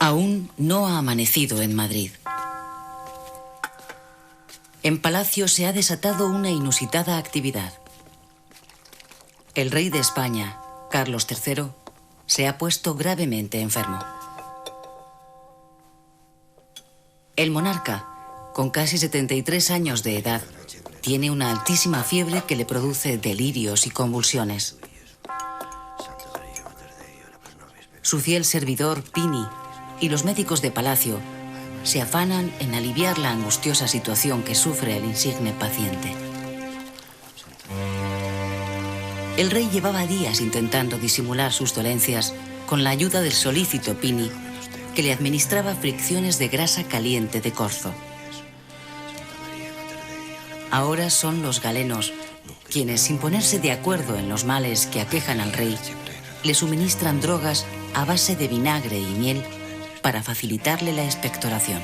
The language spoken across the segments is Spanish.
Aún no ha amanecido en Madrid. En Palacio se ha desatado una inusitada actividad. El rey de España, Carlos III, se ha puesto gravemente enfermo. El monarca, con casi 73 años de edad, tiene una altísima fiebre que le produce delirios y convulsiones. Su fiel servidor, Pini, y los médicos de Palacio se afanan en aliviar la angustiosa situación que sufre el insigne paciente. El rey llevaba días intentando disimular sus dolencias con la ayuda del solícito Pini, que le administraba fricciones de grasa caliente de corzo. Ahora son los galenos quienes, sin ponerse de acuerdo en los males que aquejan al rey, le suministran drogas a base de vinagre y miel para facilitarle la expectoración.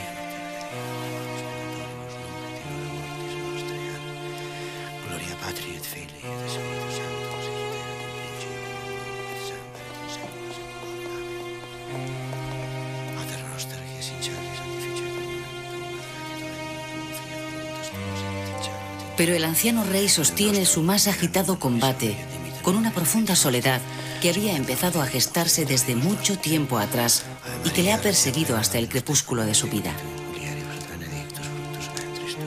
Pero el anciano rey sostiene su más agitado combate con una profunda soledad que había empezado a gestarse desde mucho tiempo atrás y que le ha perseguido hasta el crepúsculo de su vida.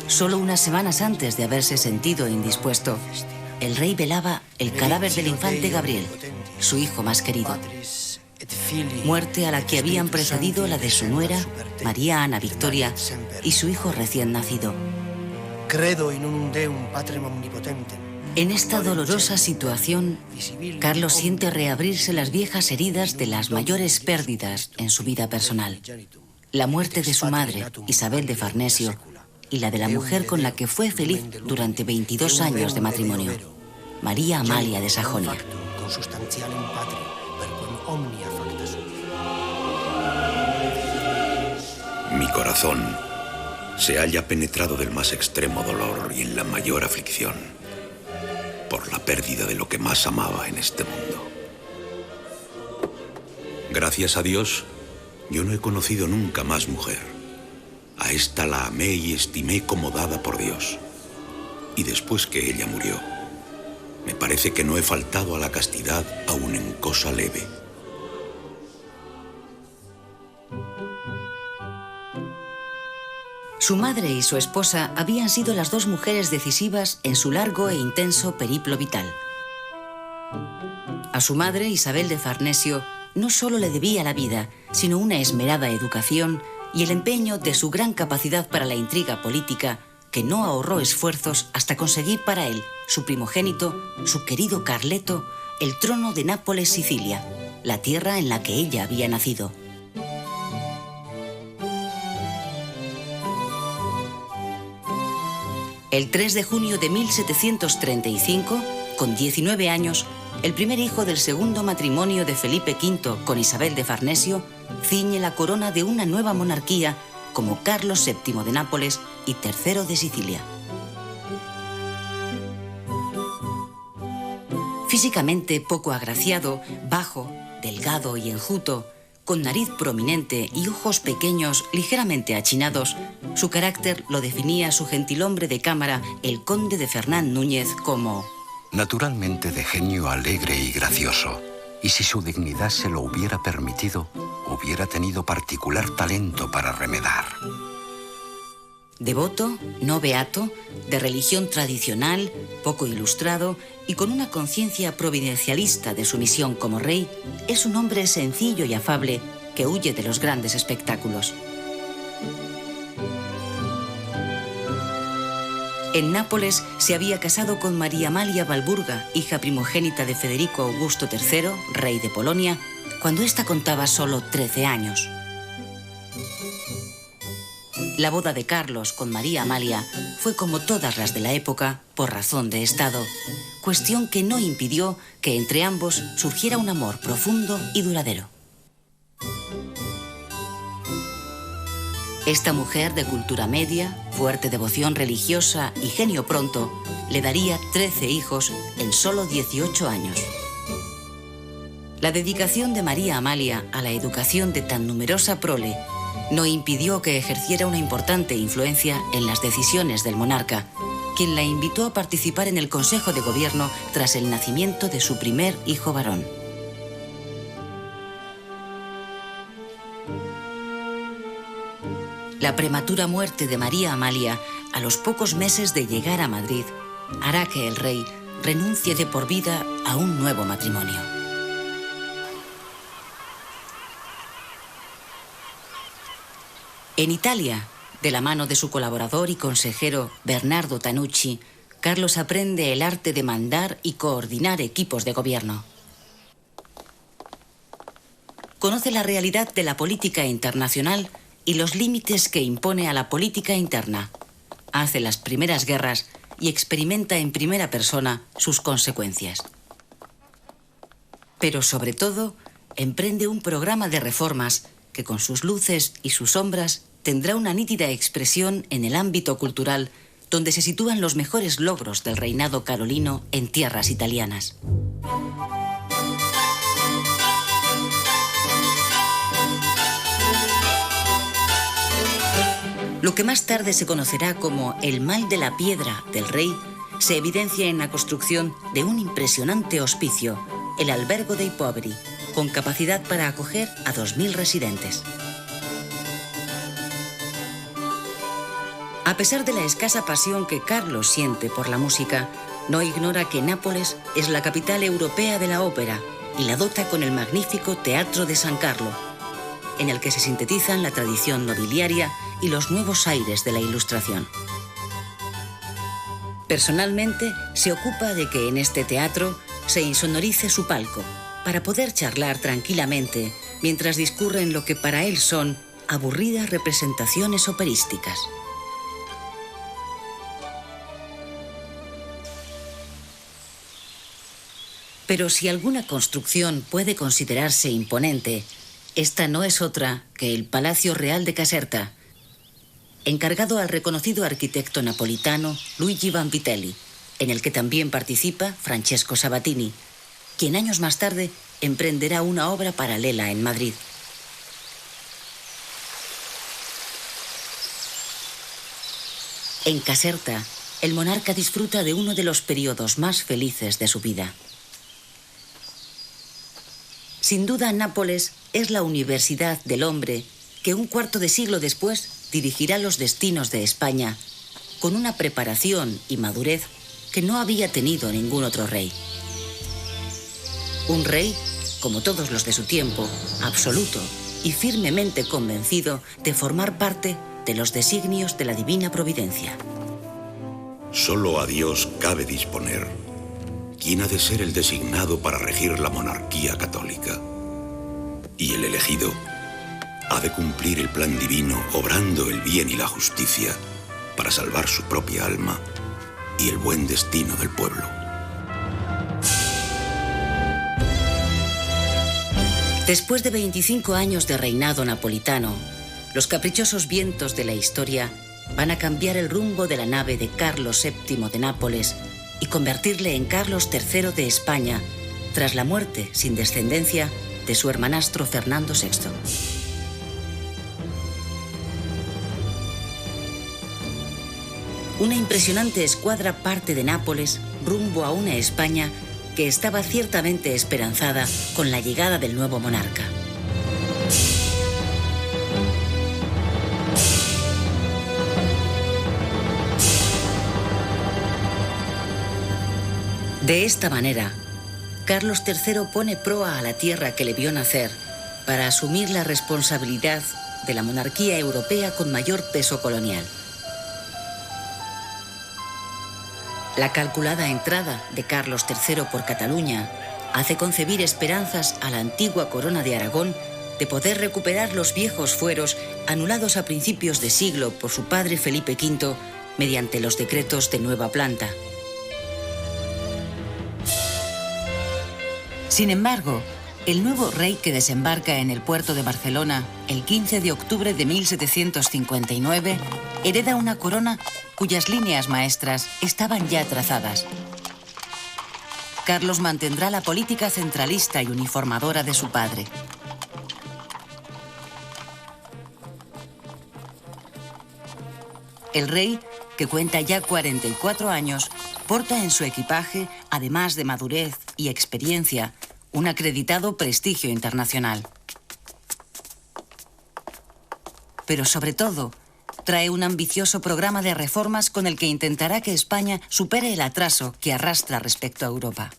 Solo unas semanas antes de haberse sentido indispuesto, el rey velaba el cadáver del infante Gabriel, su hijo más querido. Muerte a la que habían precedido la de su nuera, María Ana Victoria, y su hijo recién nacido. Credo in un Deum Patrem omnipotentem. En esta dolorosa situación, Carlos siente reabrirse las viejas heridas de las mayores pérdidas en su vida personal. La muerte de su madre, Isabel de Farnesio, y la de la mujer con la que fue feliz durante 22 años de matrimonio, María Amalia de Sajonia. Mi corazón se halla penetrado del más extremo dolor y en la mayor aflicción por la pérdida de lo que más amaba en este mundo. Gracias a Dios, yo no he conocido nunca más mujer. A esta la amé y estimé como dada por Dios. Y después que ella murió, me parece que no he faltado a la castidad aun en cosa leve. Su madre y su esposa habían sido las dos mujeres decisivas en su largo e intenso periplo vital. A su madre, Isabel de Farnesio, no solo le debía la vida, sino una esmerada educación y el empeño de su gran capacidad para la intriga política, que no ahorró esfuerzos hasta conseguir para él, su primogénito, su querido Carleto, el trono de Nápoles, Sicilia, la tierra en la que ella había nacido. El 3 de junio de 1735, con 19 años, el primer hijo del segundo matrimonio de Felipe V con Isabel de Farnesio ciñe la corona de una nueva monarquía como Carlos VII de Nápoles y III de Sicilia. Físicamente poco agraciado, bajo, delgado y enjuto, con nariz prominente y ojos pequeños ligeramente achinados, su carácter lo definía su gentilhombre de cámara, el conde de Fernán Núñez, como naturalmente de genio alegre y gracioso, y si su dignidad se lo hubiera permitido, hubiera tenido particular talento para remedar. Devoto, no beato, de religión tradicional, poco ilustrado y con una conciencia providencialista de su misión como rey, es un hombre sencillo y afable que huye de los grandes espectáculos. En Nápoles se había casado con María Amalia Walburga, hija primogénita de Federico Augusto III, rey de Polonia, cuando ésta contaba solo 13 años. La boda de Carlos con María Amalia fue como todas las de la época por razón de Estado, cuestión que no impidió que entre ambos surgiera un amor profundo y duradero. Esta mujer de cultura media, fuerte devoción religiosa y genio pronto, le daría 13 hijos en solo 18 años. La dedicación de María Amalia a la educación de tan numerosa prole no impidió que ejerciera una importante influencia en las decisiones del monarca, quien la invitó a participar en el Consejo de Gobierno tras el nacimiento de su primer hijo varón. La prematura muerte de María Amalia, a los pocos meses de llegar a Madrid, hará que el rey renuncie de por vida a un nuevo matrimonio. En Italia, de la mano de su colaborador y consejero Bernardo Tanucci, Carlos aprende el arte de mandar y coordinar equipos de gobierno. Conoce la realidad de la política internacional y los límites que impone a la política interna. Hace las primeras guerras y experimenta en primera persona sus consecuencias. Pero sobre todo, emprende un programa de reformas que con sus luces y sus sombras tendrá una nítida expresión en el ámbito cultural, donde se sitúan los mejores logros del reinado carolino en tierras italianas. Lo que más tarde se conocerá como el mal de la piedra del rey se evidencia en la construcción de un impresionante hospicio, el Albergo dei Poveri, con capacidad para acoger a 2000 residentes. A pesar de la escasa pasión que Carlos siente por la música, no ignora que Nápoles es la capital europea de la ópera y la dota con el magnífico Teatro de San Carlo, en el que se sintetizan la tradición nobiliaria y los nuevos aires de la Ilustración. Personalmente, se ocupa de que en este teatro se insonorice su palco, para poder charlar tranquilamente mientras discurren lo que para él son aburridas representaciones operísticas. Pero si alguna construcción puede considerarse imponente, esta no es otra que el Palacio Real de Caserta, encargado al reconocido arquitecto napolitano Luigi Vanvitelli, en el que también participa Francesco Sabatini, quien años más tarde emprenderá una obra paralela en Madrid. En Caserta, el monarca disfruta de uno de los periodos más felices de su vida. Sin duda, Nápoles es la universidad del hombre que un cuarto de siglo después dirigirá los destinos de España con una preparación y madurez que no había tenido ningún otro rey. Un rey, como todos los de su tiempo, absoluto y firmemente convencido de formar parte de los designios de la divina providencia. Solo a Dios cabe disponer quién ha de ser el designado para regir la monarquía católica. Y el elegido ha de cumplir el plan divino, obrando el bien y la justicia para salvar su propia alma y el buen destino del pueblo. Después de 25 años de reinado napolitano, los caprichosos vientos de la historia van a cambiar el rumbo de la nave de Carlos VII de Nápoles y convertirle en Carlos III de España, tras la muerte sin descendencia de su hermanastro Fernando VI. Una impresionante escuadra parte de Nápoles rumbo a una España que estaba ciertamente esperanzada con la llegada del nuevo monarca. De esta manera, Carlos III pone proa a la tierra que le vio nacer para asumir la responsabilidad de la monarquía europea con mayor peso colonial. La calculada entrada de Carlos III por Cataluña hace concebir esperanzas a la antigua corona de Aragón de poder recuperar los viejos fueros anulados a principios de siglo por su padre Felipe V mediante los decretos de nueva planta. Sin embargo, el nuevo rey que desembarca en el puerto de Barcelona el 15 de octubre de 1759 hereda una corona cuyas líneas maestras estaban ya trazadas. Carlos mantendrá la política centralista y uniformadora de su padre. El rey, que cuenta ya 44 años, porta en su equipaje, además de madurez y experiencia, un acreditado prestigio internacional. Pero sobre todo, trae un ambicioso programa de reformas con el que intentará que España supere el atraso que arrastra respecto a Europa.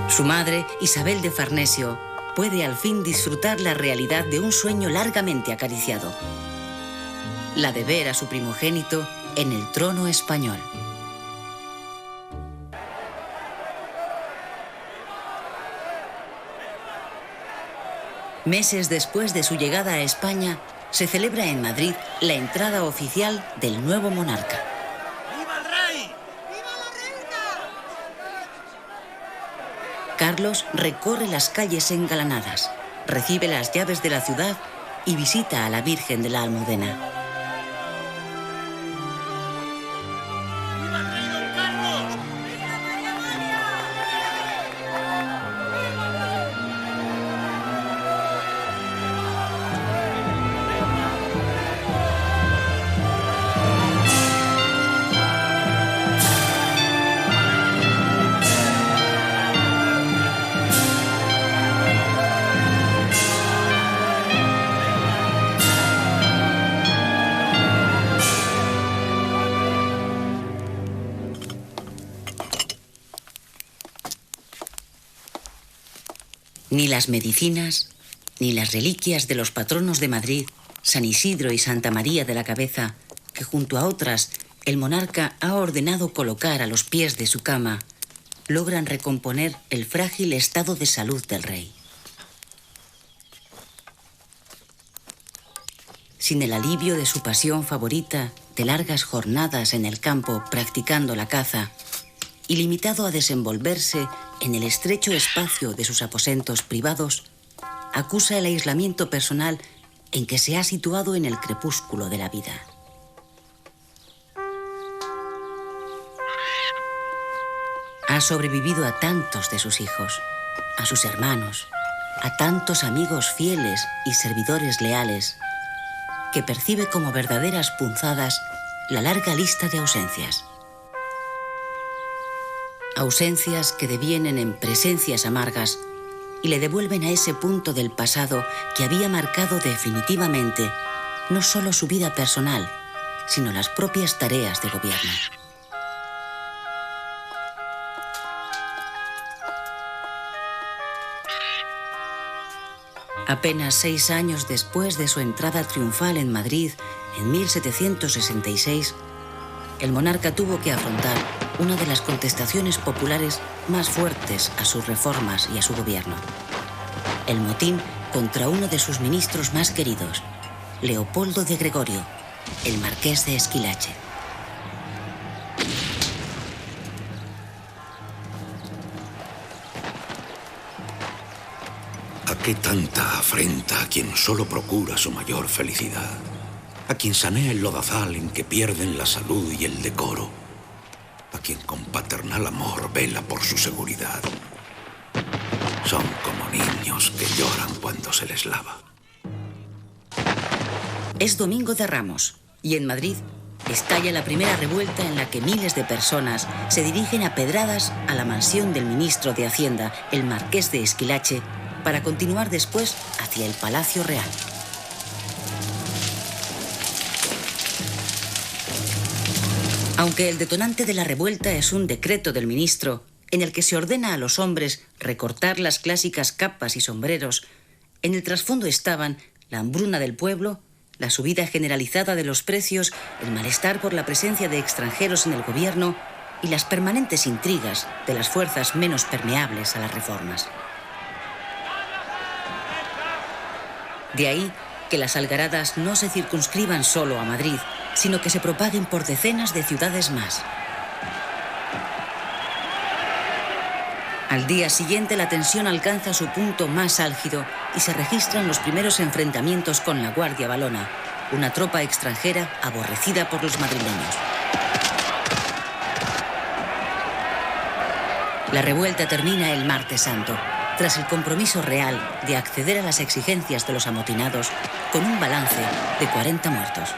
Su madre, Isabel de Farnesio, puede al fin disfrutar la realidad de un sueño largamente acariciado: la de ver a su primogénito en el trono español. Meses después de su llegada a España, se celebra en Madrid la entrada oficial del nuevo monarca. ¡Viva el rey! Carlos recorre las calles engalanadas, recibe las llaves de la ciudad y visita a la Virgen de la Almudena. ¡Viva el rey don Carlos! Ni las medicinas, ni las reliquias de los patronos de Madrid, San Isidro y Santa María de la Cabeza, que junto a otras el monarca ha ordenado colocar a los pies de su cama, logran recomponer el frágil estado de salud del rey. Sin el alivio de su pasión favorita de largas jornadas en el campo practicando la caza, y limitado a desenvolverse en el estrecho espacio de sus aposentos privados, acusa el aislamiento personal en que se ha situado en el crepúsculo de la vida. Ha sobrevivido a tantos de sus hijos, a sus hermanos, a tantos amigos fieles y servidores leales, que percibe como verdaderas punzadas la larga lista de ausencias. Ausencias que devienen en presencias amargas y le devuelven a ese punto del pasado que había marcado definitivamente no solo su vida personal, sino las propias tareas de gobierno. Apenas 6 años después de su entrada triunfal en Madrid, en 1766, el monarca tuvo que afrontar una de las contestaciones populares más fuertes a sus reformas y a su gobierno: el motín contra uno de sus ministros más queridos, Leopoldo de Gregorio, el marqués de Esquilache. ¿A qué tanta afrenta a quien solo procura su mayor felicidad? A quien sanea el lodazal en que pierden la salud y el decoro, a quien con paternal amor vela por su seguridad. Son como niños que lloran cuando se les lava. Es Domingo de Ramos y en Madrid estalla la primera revuelta en la que miles de personas se dirigen a pedradas a la mansión del ministro de Hacienda, el marqués de Esquilache, para continuar después hacia el Palacio Real. Aunque el detonante de la revuelta es un decreto del ministro en el que se ordena a los hombres recortar las clásicas capas y sombreros, en el trasfondo estaban la hambruna del pueblo, la subida generalizada de los precios, el malestar por la presencia de extranjeros en el gobierno y las permanentes intrigas de las fuerzas menos permeables a las reformas. De ahí que las algaradas no se circunscriban solo a Madrid, sino que se propaguen por decenas de ciudades más. Al día siguiente la tensión alcanza su punto más álgido y se registran los primeros enfrentamientos con la Guardia Valona, una tropa extranjera aborrecida por los madrileños. La revuelta termina el Martes Santo, tras el compromiso real de acceder a las exigencias de los amotinados, con un balance de 40 muertos.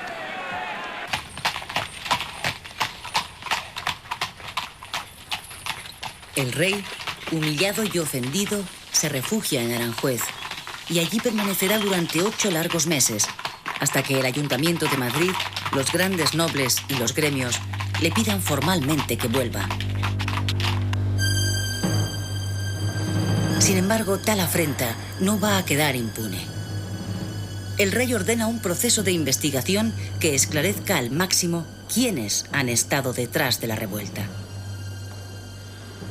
El rey, humillado y ofendido, se refugia en Aranjuez y allí permanecerá durante 8 largos meses, hasta que el Ayuntamiento de Madrid, los grandes nobles y los gremios le pidan formalmente que vuelva. Sin embargo, tal afrenta no va a quedar impune. El rey ordena un proceso de investigación que esclarezca al máximo quiénes han estado detrás de la revuelta.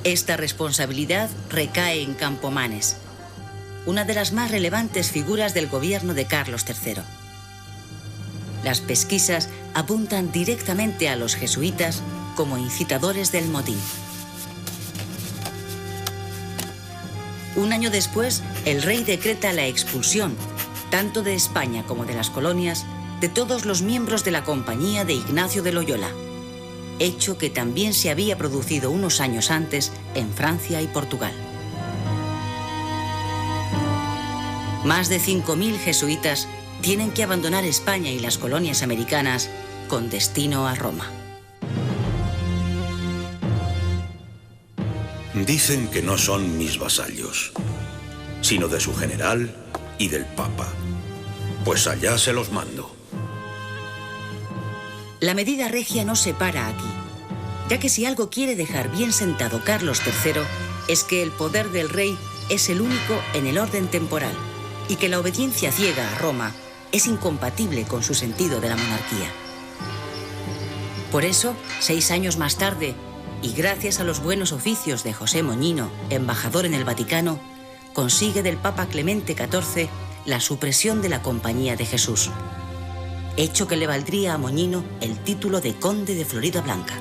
Esta responsabilidad recae en Campomanes, una de las más relevantes figuras del gobierno de Carlos III. Las pesquisas apuntan directamente a los jesuitas como incitadores del motín. Un año después, el rey decreta la expulsión, tanto de España como de las colonias, de todos los miembros de la Compañía de Ignacio de Loyola, hecho que también se había producido unos años antes en Francia y Portugal. Más de 5.000 jesuitas tienen que abandonar España y las colonias americanas con destino a Roma. Dicen que no son mis vasallos, sino de su general y del Papa. Pues allá se los mando. La medida regia no se para aquí, ya que si algo quiere dejar bien sentado Carlos III es que el poder del rey es el único en el orden temporal y que la obediencia ciega a Roma es incompatible con su sentido de la monarquía. Por eso, 6 años más tarde, y gracias a los buenos oficios de José Moñino, embajador en el Vaticano, consigue del Papa Clemente XIV la supresión de la Compañía de Jesús, hecho que le valdría a Moñino el título de Conde de Floridablanca.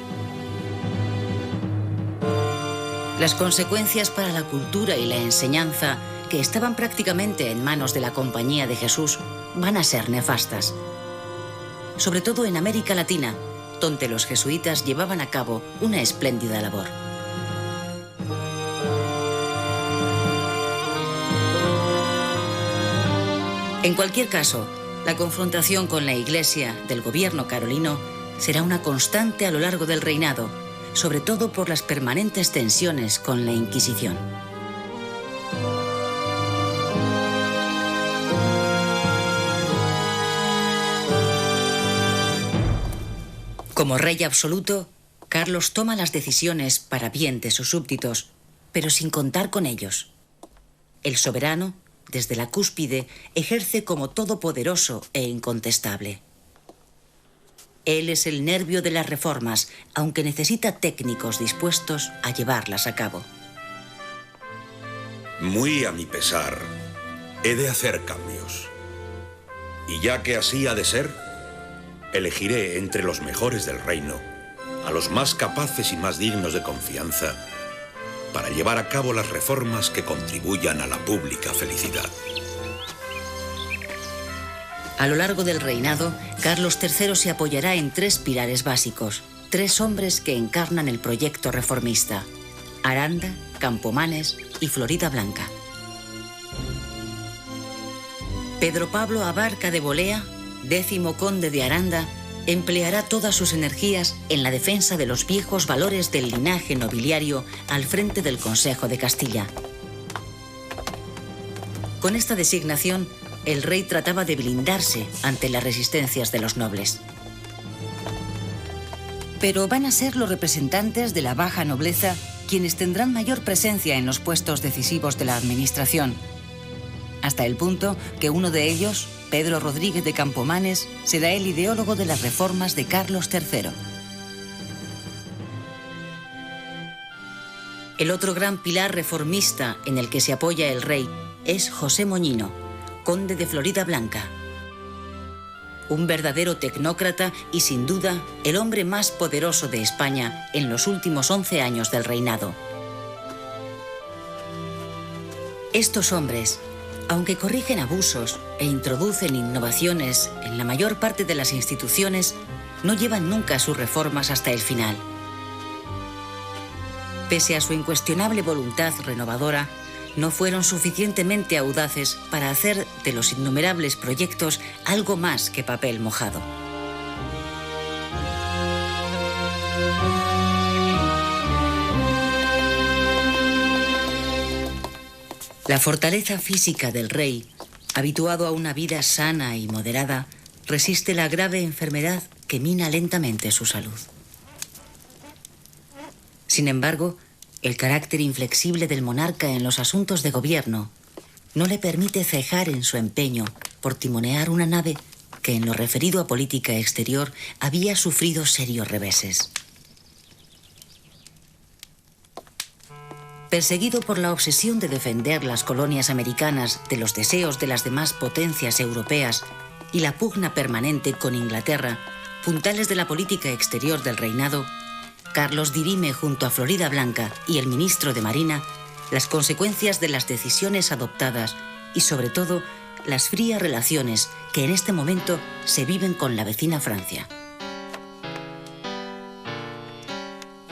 Las consecuencias para la cultura y la enseñanza, que estaban prácticamente en manos de la Compañía de Jesús, van a ser nefastas. Sobre todo en América Latina, donde los jesuitas llevaban a cabo una espléndida labor. En cualquier caso, la confrontación con la Iglesia del gobierno carolino será una constante a lo largo del reinado, sobre todo por las permanentes tensiones con la Inquisición. Como rey absoluto, Carlos toma las decisiones para bien de sus súbditos, pero sin contar con ellos. El soberano, desde la cúspide, ejerce como todopoderoso e incontestable. Él es el nervio de las reformas, aunque necesita técnicos dispuestos a llevarlas a cabo. Muy a mi pesar, he de hacer cambios. Y ya que así ha de ser, elegiré entre los mejores del reino a los más capaces y más dignos de confianza para llevar a cabo las reformas que contribuyan a la pública felicidad. A lo largo del reinado, Carlos III se apoyará en 3 pilares básicos, 3 hombres que encarnan el proyecto reformista: Aranda, Campomanes y Floridablanca. Pedro Pablo Abarca de Bolea, 10º conde de Aranda, empleará todas sus energías en la defensa de los viejos valores del linaje nobiliario al frente del Consejo de Castilla. Con esta designación, el rey trataba de blindarse ante las resistencias de los nobles. Pero van a ser los representantes de la baja nobleza quienes tendrán mayor presencia en los puestos decisivos de la administración, hasta el punto que uno de ellos, Pedro Rodríguez de Campomanes, será el ideólogo de las reformas de Carlos III. El otro gran pilar reformista en el que se apoya el rey es José Moñino, conde de Floridablanca. Un verdadero tecnócrata y, sin duda, el hombre más poderoso de España en los últimos 11 años del reinado. Estos hombres, aunque corrigen abusos e introducen innovaciones en la mayor parte de las instituciones, no llevan nunca sus reformas hasta el final. Pese a su incuestionable voluntad renovadora, no fueron suficientemente audaces para hacer de los innumerables proyectos algo más que papel mojado. La fortaleza física del rey, habituado a una vida sana y moderada, resiste la grave enfermedad que mina lentamente su salud. Sin embargo, el carácter inflexible del monarca en los asuntos de gobierno no le permite cejar en su empeño por timonear una nave que en lo referido a política exterior había sufrido serios reveses. Perseguido por la obsesión de defender las colonias americanas de los deseos de las demás potencias europeas y la pugna permanente con Inglaterra, puntales de la política exterior del reinado, Carlos dirime junto a Floridablanca y el ministro de Marina las consecuencias de las decisiones adoptadas y, sobre todo, las frías relaciones que en este momento se viven con la vecina Francia.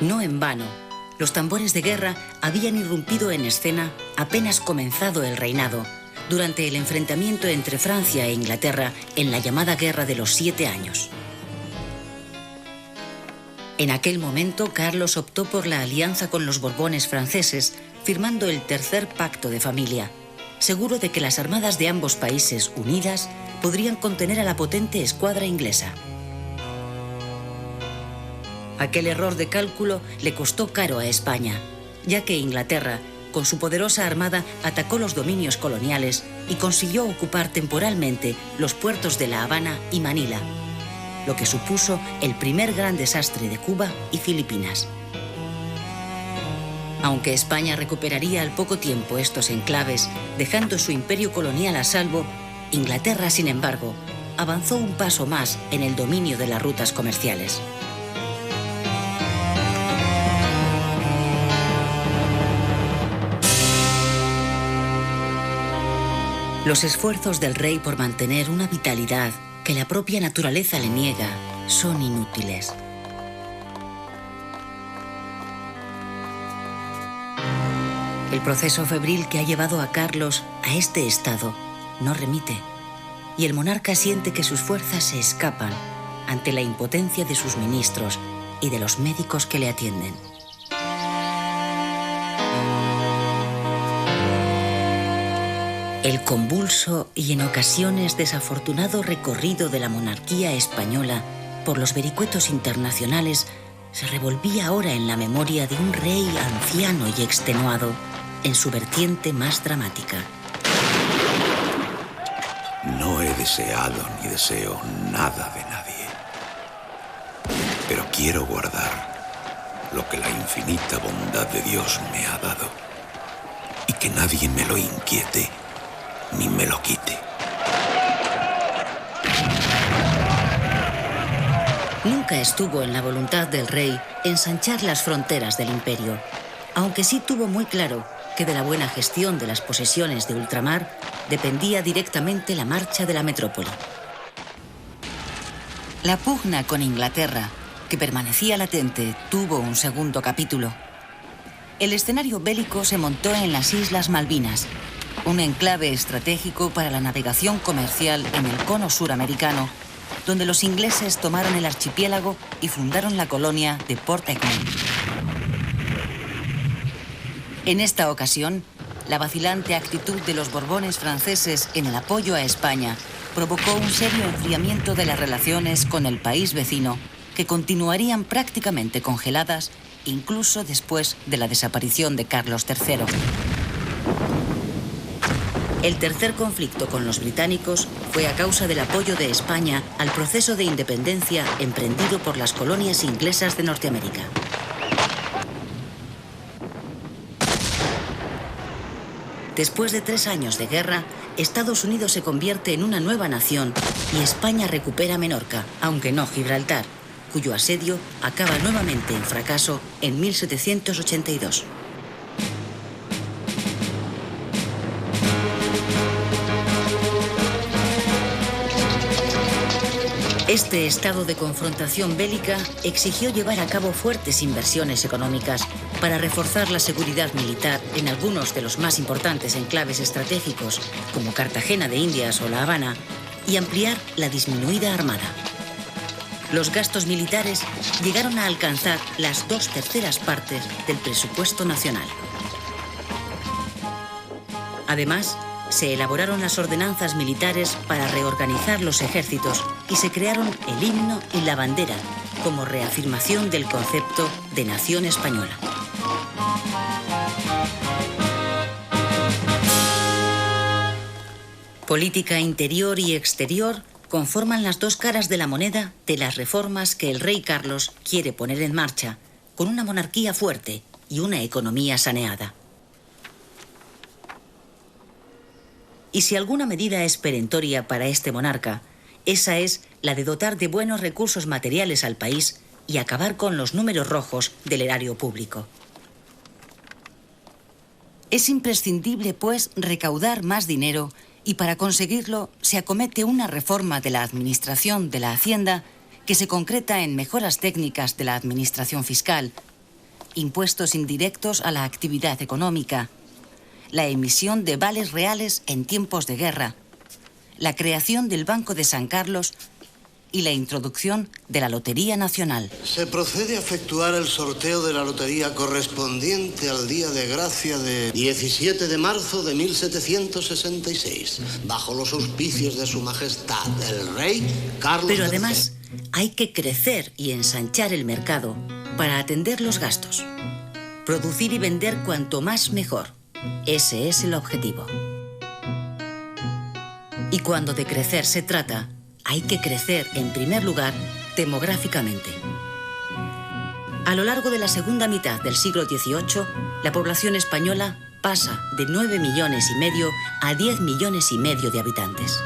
No en vano, los tambores de guerra habían irrumpido en escena apenas comenzado el reinado, durante el enfrentamiento entre Francia e Inglaterra en la llamada Guerra de los 7 Años. En aquel momento, Carlos optó por la alianza con los Borbones franceses, firmando el tercer pacto de familia, seguro de que las armadas de ambos países unidas podrían contener a la potente escuadra inglesa. Aquel error de cálculo le costó caro a España, ya que Inglaterra, con su poderosa armada, atacó los dominios coloniales y consiguió ocupar temporalmente los puertos de La Habana y Manila, lo que supuso el primer gran desastre de Cuba y Filipinas. Aunque España recuperaría al poco tiempo estos enclaves, dejando su imperio colonial a salvo, Inglaterra, sin embargo, avanzó un paso más en el dominio de las rutas comerciales. Los esfuerzos del rey por mantener una vitalidad que la propia naturaleza le niega son inútiles. El proceso febril que ha llevado a Carlos a este estado no remite, y el monarca siente que sus fuerzas se escapan ante la impotencia de sus ministros y de los médicos que le atienden. El convulso y en ocasiones desafortunado recorrido de la monarquía española por los vericuetos internacionales se revolvía ahora en la memoria de un rey anciano y extenuado en su vertiente más dramática. No he deseado ni deseo nada de nadie, pero quiero guardar lo que la infinita bondad de Dios me ha dado y que nadie me lo inquiete ni me lo quite. Nunca estuvo en la voluntad del rey ensanchar las fronteras del imperio, aunque sí tuvo muy claro que de la buena gestión de las posesiones de ultramar dependía directamente la marcha de la metrópoli. La pugna con Inglaterra, que permanecía latente, tuvo un segundo capítulo. El escenario bélico se montó en las Islas Malvinas, un enclave estratégico para la navegación comercial en el cono suramericano, donde los ingleses tomaron el archipiélago y fundaron la colonia de Port Egmont. En esta ocasión, la vacilante actitud de los Borbones franceses en el apoyo a España provocó un serio enfriamiento de las relaciones con el país vecino, que continuarían prácticamente congeladas incluso después de la desaparición de Carlos III. El tercer conflicto con los británicos fue a causa del apoyo de España al proceso de independencia emprendido por las colonias inglesas de Norteamérica. Después de 3 años de guerra, Estados Unidos se convierte en una nueva nación y España recupera Menorca, aunque no Gibraltar, cuyo asedio acaba nuevamente en fracaso en 1782. Este estado de confrontación bélica exigió llevar a cabo fuertes inversiones económicas para reforzar la seguridad militar en algunos de los más importantes enclaves estratégicos, como Cartagena de Indias o La Habana, y ampliar la disminuida armada. Los gastos militares llegaron a alcanzar las 2/3 partes del presupuesto nacional. Además, se elaboraron las ordenanzas militares para reorganizar los ejércitos y se crearon el himno y la bandera como reafirmación del concepto de nación española. Política interior y exterior conforman las dos caras de la moneda de las reformas que el rey Carlos quiere poner en marcha, con una monarquía fuerte y una economía saneada. Y si alguna medida es perentoria para este monarca, esa es la de dotar de buenos recursos materiales al país y acabar con los números rojos del erario público. Es imprescindible, pues, recaudar más dinero y para conseguirlo se acomete una reforma de la administración de la Hacienda que se concreta en mejoras técnicas de la administración fiscal, impuestos indirectos a la actividad económica, la emisión de vales reales en tiempos de guerra, la creación del Banco de San Carlos y la introducción de la Lotería Nacional. Se procede a efectuar el sorteo de la lotería correspondiente al día de gracia de 17 de marzo de 1766, bajo los auspicios de Su Majestad, el Rey Carlos III. Pero además, hay que crecer y ensanchar el mercado para atender los gastos. Producir y vender cuanto más mejor. Ese es el objetivo. Y cuando de crecer se trata, hay que crecer, en primer lugar, demográficamente. A lo largo de la segunda mitad del siglo XVIII, la población española pasa de 9,5 millones a 10,5 millones de habitantes.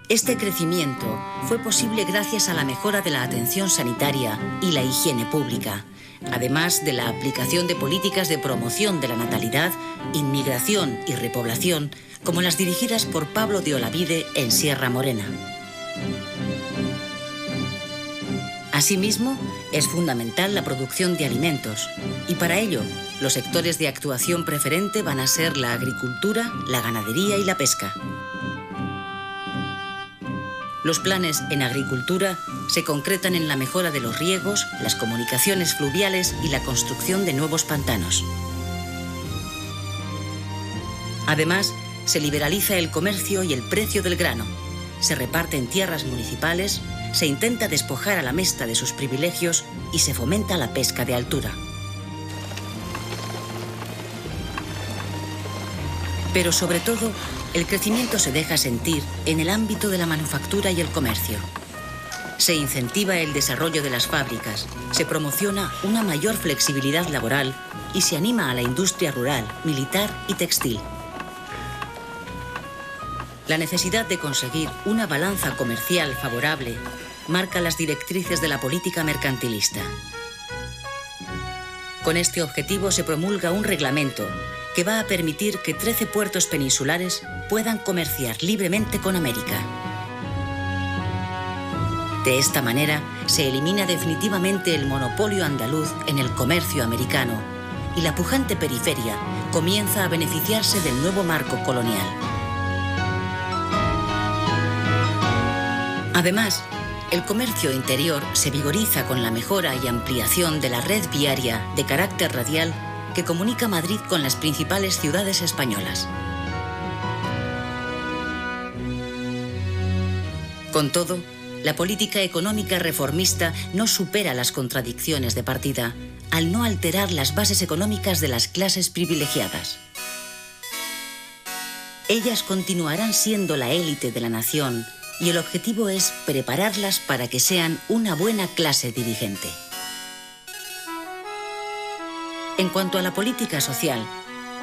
Este crecimiento fue posible gracias a la mejora de la atención sanitaria y la higiene pública, además de la aplicación de políticas de promoción de la natalidad, inmigración y repoblación, como las dirigidas por Pablo de Olavide en Sierra Morena. Asimismo, es fundamental la producción de alimentos, y para ello, los sectores de actuación preferente van a ser la agricultura, la ganadería y la pesca. Los planes en agricultura se concretan en la mejora de los riegos, las comunicaciones fluviales y la construcción de nuevos pantanos. Además, se liberaliza el comercio y el precio del grano, se reparten tierras municipales, se intenta despojar a la mesta de sus privilegios y se fomenta la pesca de altura. Pero sobre todo, el crecimiento se deja sentir en el ámbito de la manufactura y el comercio. Se incentiva el desarrollo de las fábricas, se promociona una mayor flexibilidad laboral y se anima a la industria rural, militar y textil. La necesidad de conseguir una balanza comercial favorable marca las directrices de la política mercantilista. Con este objetivo se promulga un reglamento que va a permitir que 13 puertos peninsulares puedan comerciar libremente con América. De esta manera, se elimina definitivamente el monopolio andaluz en el comercio americano y la pujante periferia comienza a beneficiarse del nuevo marco colonial. Además, el comercio interior se vigoriza con la mejora y ampliación de la red viaria de carácter radial que comunica Madrid con las principales ciudades españolas. Con todo, la política económica reformista no supera las contradicciones de partida, al no alterar las bases económicas de las clases privilegiadas. Ellas continuarán siendo la élite de la nación y el objetivo es prepararlas para que sean una buena clase dirigente. En cuanto a la política social,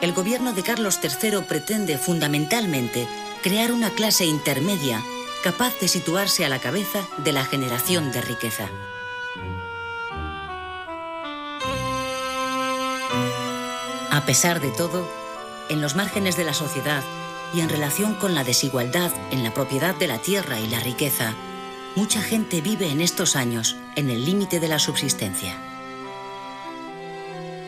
el gobierno de Carlos III pretende fundamentalmente crear una clase intermedia capaz de situarse a la cabeza de la generación de riqueza. A pesar de todo, en los márgenes de la sociedad y en relación con la desigualdad en la propiedad de la tierra y la riqueza, mucha gente vive en estos años en el límite de la subsistencia.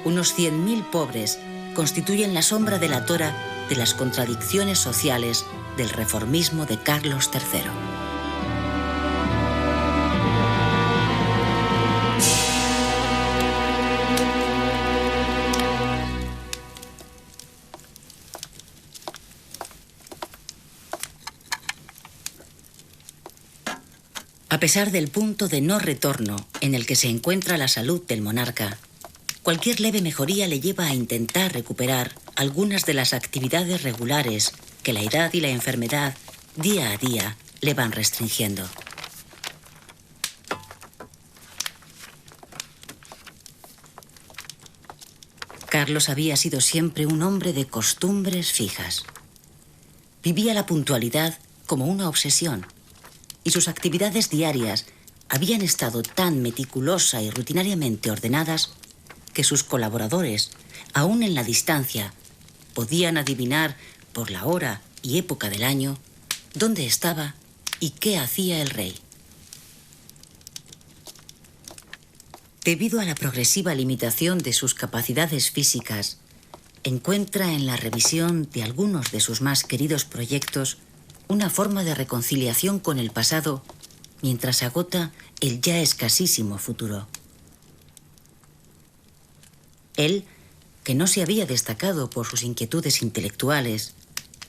Unos 100.000 pobres constituyen la sombra delatora de las contradicciones sociales del reformismo de Carlos III. A pesar del punto de no retorno en el que se encuentra la salud del monarca, cualquier leve mejoría le lleva a intentar recuperar algunas de las actividades regulares que la edad y la enfermedad día a día le van restringiendo. Carlos había sido siempre un hombre de costumbres fijas. Vivía la puntualidad como una obsesión, y sus actividades diarias habían estado tan meticulosa y rutinariamente ordenadas que sus colaboradores, aún en la distancia, podían adivinar por la hora y época del año dónde estaba y qué hacía el rey. Debido a la progresiva limitación de sus capacidades físicas, encuentra en la revisión de algunos de sus más queridos proyectos una forma de reconciliación con el pasado mientras agota el ya escasísimo futuro. Él, que no se había destacado por sus inquietudes intelectuales,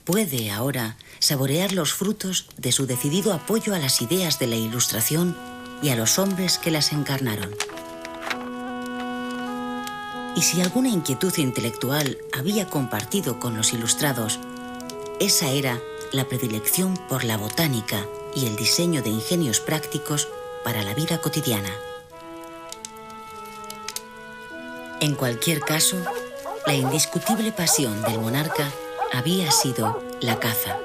puede ahora saborear los frutos de su decidido apoyo a las ideas de la Ilustración y a los hombres que las encarnaron. Y si alguna inquietud intelectual había compartido con los Ilustrados, esa era la predilección por la botánica y el diseño de ingenios prácticos para la vida cotidiana. En cualquier caso, la indiscutible pasión del monarca había sido la caza.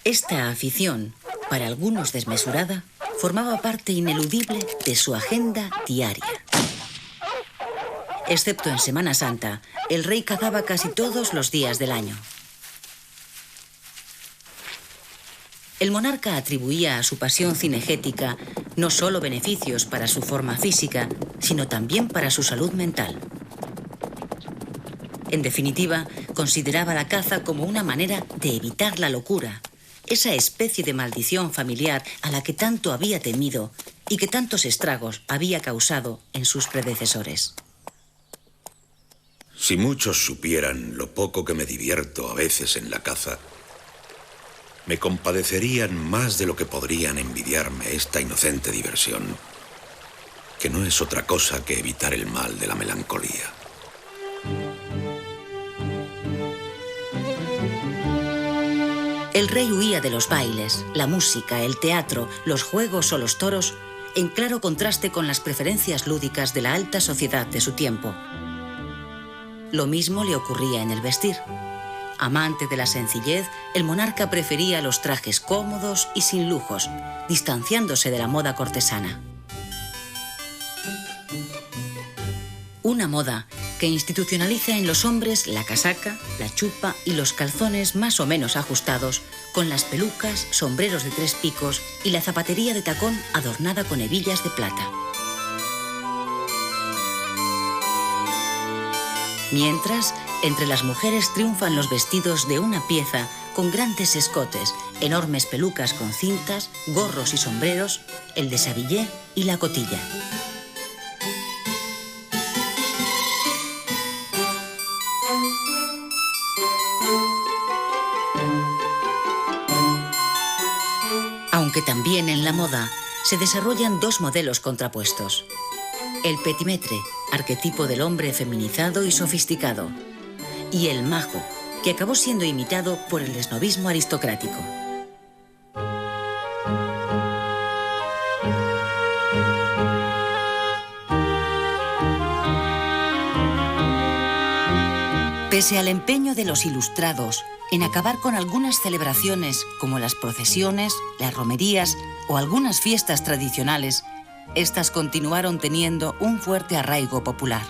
Esta afición, para algunos desmesurada, formaba parte ineludible de su agenda diaria. Excepto en Semana Santa, el rey cazaba casi todos los días del año. El monarca atribuía a su pasión cinegética no solo beneficios para su forma física, sino también para su salud mental. En definitiva, consideraba la caza como una manera de evitar la locura, esa especie de maldición familiar a la que tanto había temido y que tantos estragos había causado en sus predecesores. Si muchos supieran lo poco que me divierto a veces en la caza, me compadecerían más de lo que podrían envidiarme esta inocente diversión, que no es otra cosa que evitar el mal de la melancolía. El rey huía de los bailes, la música, el teatro, los juegos o los toros, en claro contraste con las preferencias lúdicas de la alta sociedad de su tiempo. Lo mismo le ocurría en el vestir. Amante de la sencillez, el monarca prefería los trajes cómodos y sin lujos, distanciándose de la moda cortesana. Una moda que institucionaliza en los hombres la casaca, la chupa y los calzones más o menos ajustados, con las pelucas, sombreros de 3 picos y la zapatería de tacón adornada con hebillas de plata. Mientras, entre las mujeres triunfan los vestidos de una pieza con grandes escotes, enormes pelucas con cintas, gorros y sombreros, el deshabillé y la cotilla. Aunque también en la moda se desarrollan 2 modelos contrapuestos. El petimetre, arquetipo del hombre feminizado y sofisticado, y el majo, que acabó siendo imitado por el esnobismo aristocrático. Pese al empeño de los Ilustrados en acabar con algunas celebraciones como las procesiones, las romerías o algunas fiestas tradicionales, estas continuaron teniendo un fuerte arraigo popular.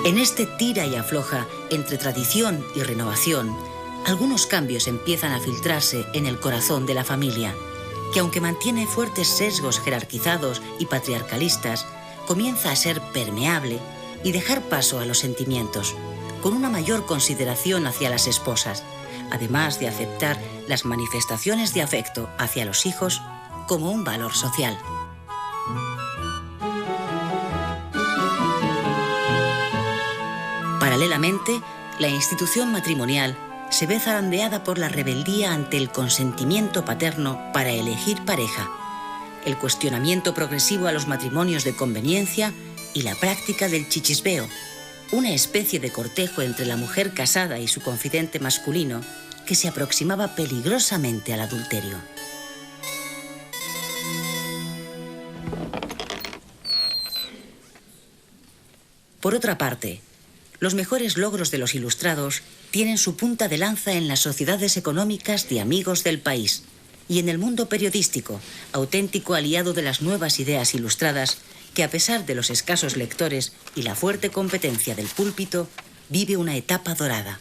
En este tira y afloja entre tradición y renovación, algunos cambios empiezan a filtrarse en el corazón de la familia, que aunque mantiene fuertes sesgos jerarquizados y patriarcalistas, comienza a ser permeable y dejar paso a los sentimientos, con una mayor consideración hacia las esposas, además de aceptar las manifestaciones de afecto hacia los hijos como un valor social. Paralelamente, la institución matrimonial se ve zarandeada por la rebeldía ante el consentimiento paterno para elegir pareja, el cuestionamiento progresivo a los matrimonios de conveniencia y la práctica del chichisbeo, una especie de cortejo entre la mujer casada y su confidente masculino que se aproximaba peligrosamente al adulterio. Por otra parte, los mejores logros de los ilustrados tienen su punta de lanza en las sociedades económicas de amigos del país y en el mundo periodístico, auténtico aliado de las nuevas ideas ilustradas, que a pesar de los escasos lectores y la fuerte competencia del púlpito, vive una etapa dorada.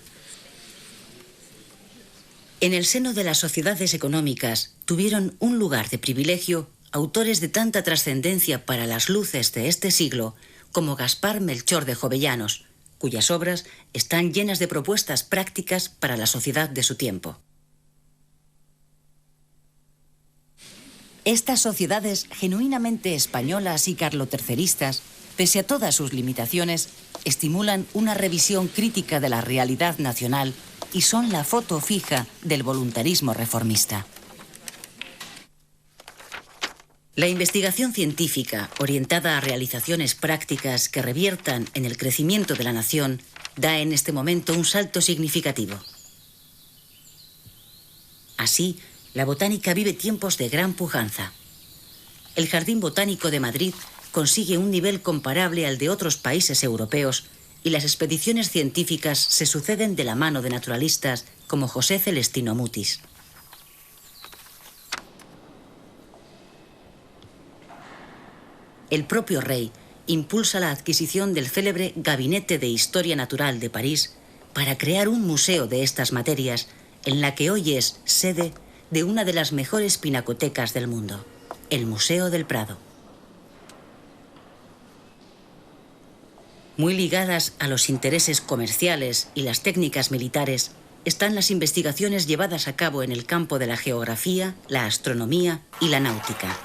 En el seno de las sociedades económicas tuvieron un lugar de privilegio autores de tanta trascendencia para las luces de este siglo como Gaspar Melchor de Jovellanos, cuyas obras están llenas de propuestas prácticas para la sociedad de su tiempo. Estas sociedades genuinamente españolas y carloterceristas, pese a todas sus limitaciones, estimulan una revisión crítica de la realidad nacional y son la foto fija del voluntarismo reformista. La investigación científica, orientada a realizaciones prácticas que reviertan en el crecimiento de la nación, da en este momento un salto significativo. Así, la botánica vive tiempos de gran pujanza. El Jardín Botánico de Madrid consigue un nivel comparable al de otros países europeos y las expediciones científicas se suceden de la mano de naturalistas como José Celestino Mutis. El propio rey impulsa la adquisición del célebre Gabinete de Historia Natural de París para crear un museo de estas materias en la que hoy es sede de una de las mejores pinacotecas del mundo, el Museo del Prado. Muy ligadas a los intereses comerciales y las técnicas militares están las investigaciones llevadas a cabo en el campo de la geografía, la astronomía y la náutica.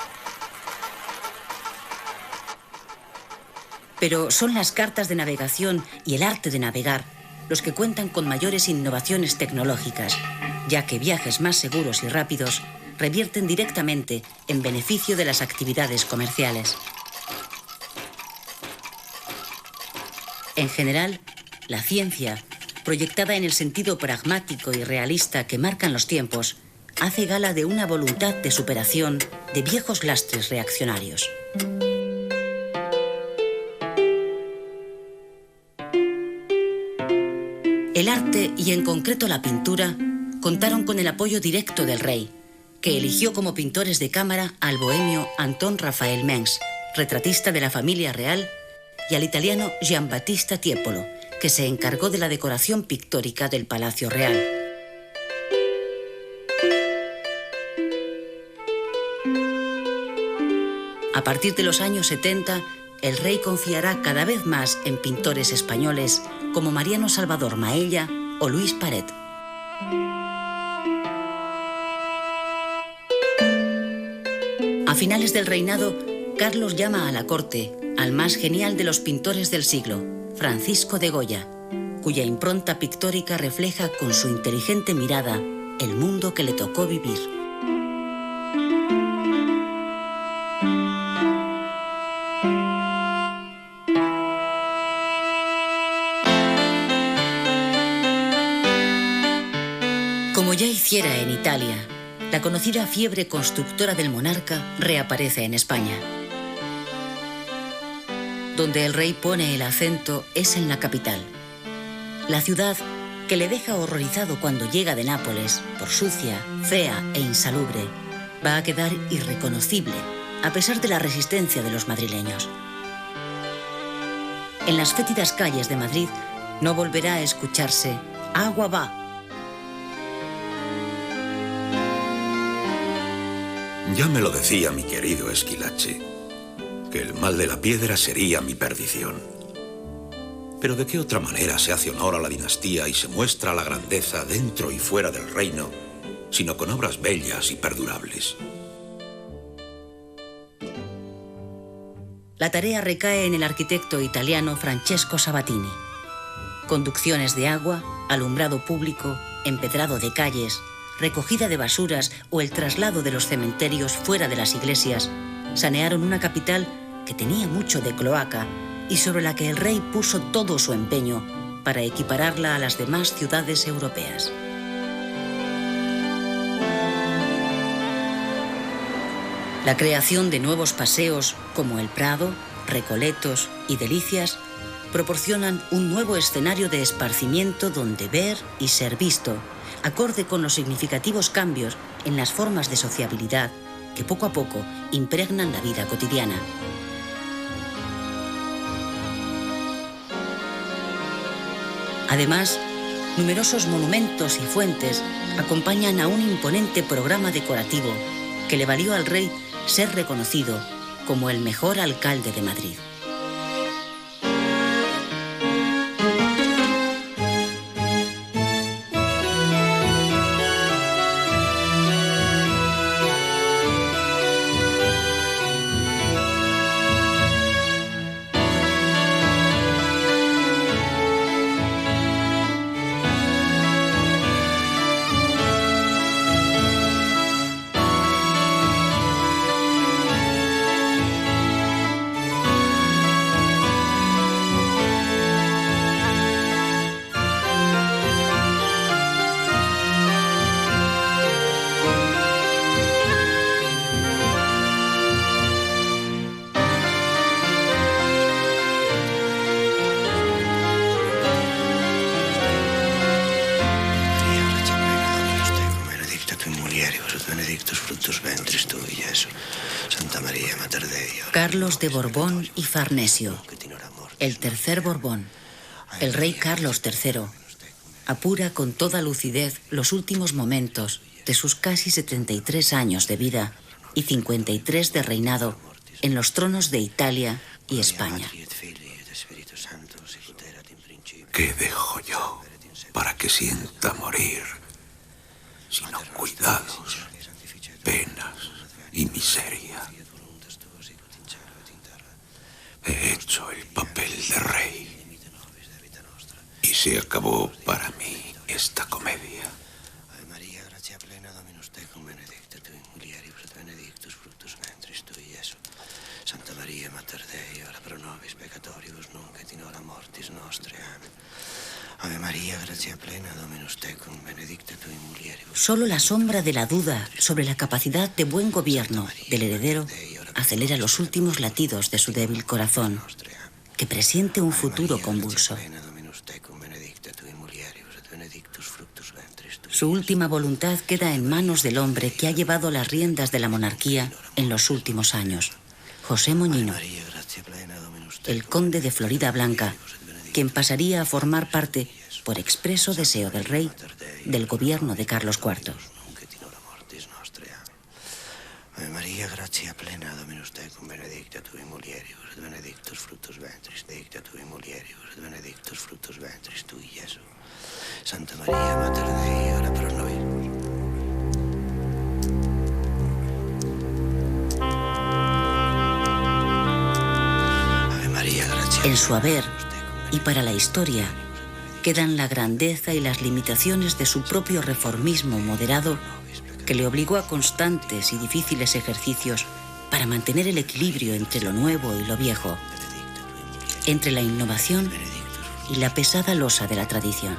Pero son las cartas de navegación y el arte de navegar los que cuentan con mayores innovaciones tecnológicas, ya que viajes más seguros y rápidos revierten directamente en beneficio de las actividades comerciales. En general, la ciencia, proyectada en el sentido pragmático y realista que marcan los tiempos, hace gala de una voluntad de superación de viejos lastres reaccionarios. El arte, y en concreto la pintura, contaron con el apoyo directo del rey, que eligió como pintores de cámara al bohemio Anton Raphael Mengs, retratista de la familia real, y al italiano Giambattista Tiepolo, que se encargó de la decoración pictórica del Palacio Real. A partir de los años 70, el rey confiará cada vez más en pintores españoles como Mariano Salvador Maella o Luis Paret. A finales del reinado, Carlos llama a la corte al más genial de los pintores del siglo, Francisco de Goya, cuya impronta pictórica refleja con su inteligente mirada el mundo que le tocó vivir. Como ya hiciera en Italia, la conocida fiebre constructora del monarca reaparece en España. Donde el rey pone el acento es en la capital. La ciudad, que le deja horrorizado cuando llega de Nápoles, por sucia, fea e insalubre, va a quedar irreconocible, a pesar de la resistencia de los madrileños. En las fétidas calles de Madrid No volverá a escucharse «agua va». Ya me lo decía mi querido Esquilache, que el mal de la piedra sería mi perdición. Pero ¿de qué otra manera se hace honor a la dinastía y se muestra la grandeza dentro y fuera del reino, sino con obras bellas y perdurables? La tarea recae en el arquitecto italiano Francesco Sabatini. Conducciones de agua, alumbrado público, empedrado de calles, recogida de basuras o el traslado de los cementerios fuera de las iglesias sanearon una capital que tenía mucho de cloaca y sobre la que el rey puso todo su empeño para equipararla a las demás ciudades europeas. La creación de nuevos paseos como el Prado, Recoletos y Delicias proporcionan un nuevo escenario de esparcimiento donde ver y ser visto, acorde con los significativos cambios en las formas de sociabilidad que poco a poco impregnan la vida cotidiana. Además, numerosos monumentos y fuentes acompañan a un imponente programa decorativo que le valió al rey ser reconocido como el mejor alcalde de Madrid. Carlos de Borbón y Farnesio, el tercer Borbón, el rey Carlos III, apura con toda lucidez los últimos momentos de sus casi 73 años de vida y 53 de reinado en los tronos de Italia y España. ¿Qué dejo yo para que sienta morir, sino cuidados, penas y miseria? He hecho el papel de rey y se acabó para mí esta comedia. Ave María, gracia plena, Dominus tecum, benedicta tu in mulieribus et benedictus fructus ventris tui, Iesus. Santa Maria, Mater Dei, ora pro nobis peccatoribus, nunc et in hora mortis nostre. Amén. Ave María, gracia plena, Dominus tecum, benedicta tu in mulieribus. Solo la sombra de la duda sobre la capacidad de buen gobierno del heredero acelera los últimos latidos de su débil corazón, que presiente un futuro convulso. Su última voluntad queda en manos del hombre que ha llevado las riendas de la monarquía en los últimos años, José Moñino, el conde de Florida Blanca, quien pasaría a formar parte, por expreso deseo del rey, del gobierno de Carlos IV. Ave María, gracia plena, Dominus tecum, benedicta tu in mulieribus et benedictus fructus ventris, benedicta tu in mulieribus et benedictus fructus ventris tui, Iesus. Santa María, Mater Dei, ora pro nobis. Ave María, gracia. En su haber y para la historia quedan la grandeza y las limitaciones de su propio reformismo moderado, que le obligó a constantes y difíciles ejercicios para mantener el equilibrio entre lo nuevo y lo viejo, entre la innovación y la pesada losa de la tradición.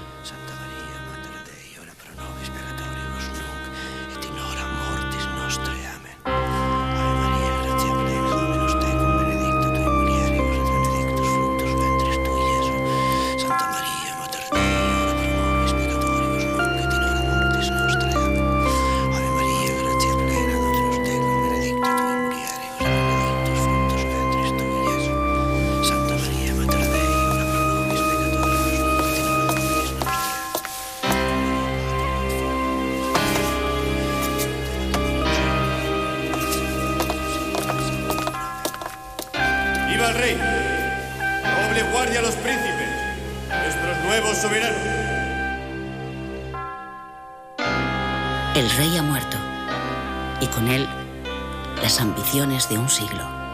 rey. Noble guardia a los príncipes, nuestros nuevos soberanos. El rey ha muerto, y con él las ambiciones de un siglo.